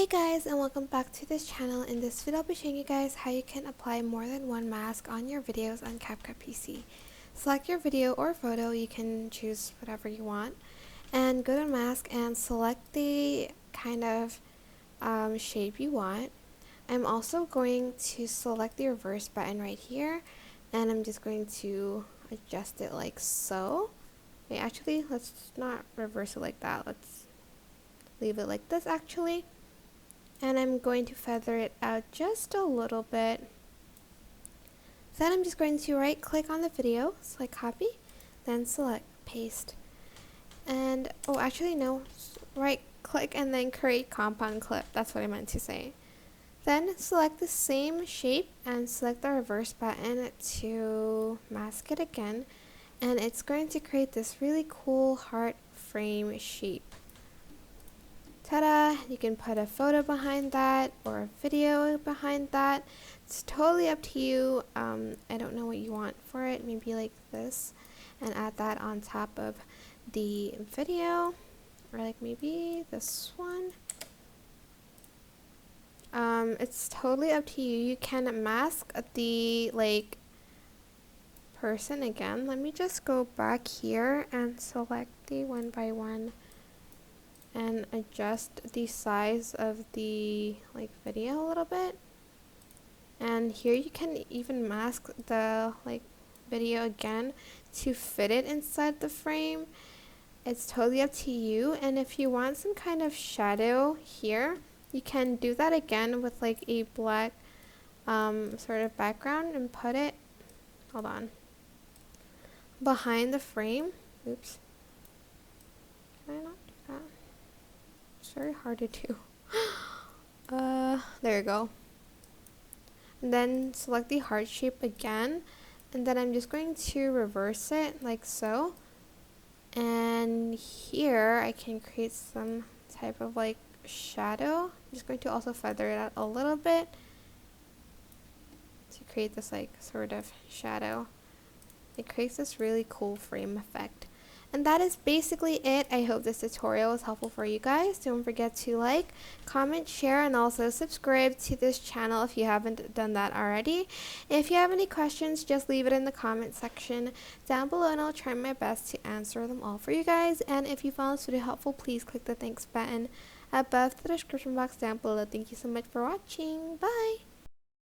Hey guys, and welcome back to this channel. In this video I'll be showing you guys how you can apply more than one mask on your videos on CapCut PC. Select your video or photo, you can choose whatever you want, and go to mask and select the kind of shape you want. I'm also going to select the reverse button right here, and I'm just going to adjust it like so. Wait, actually, let's not reverse it like that. Let's leave it like this actually. And I'm going to feather it out just a little bit. Then I'm just going to right click on the video, select copy, then select paste. And oh, actually no, right click and then create compound clip. That's what I meant to say. Then select the same shape and select the reverse button to mask it again, and it's going to create this really cool heart frame shape. Ta-da! You can put a photo behind that or a video behind that. It's totally up to you. I don't know what you want for it. Maybe like this, and add that on top of the video, or like maybe this one. It's totally up to you. You can mask the person again. Let me just go back here and select the one by one and adjust the size of the video a little bit. And here you can even mask the video again to fit it inside the frame. It's totally up to you. And if you want some kind of shadow here, you can do that again with a black sort of background and put it, hold on, behind the frame. Oops. Can I not do that? It's very hard to do. There you go. And then select the heart shape again, and then I'm just going to reverse it like so. And here I can create some type of shadow. I'm just going to also feather it out a little bit to create this sort of shadow. It creates this really cool frame effect. And that is basically it. I hope this tutorial was helpful for you guys. Don't forget to like, comment, share, and also subscribe to this channel if you haven't done that already. If you have any questions, just leave it in the comment section down below and I'll try my best to answer them all for you guys. And if you found this video helpful, please click the thanks button above the description box down below. Thank you so much for watching. Bye!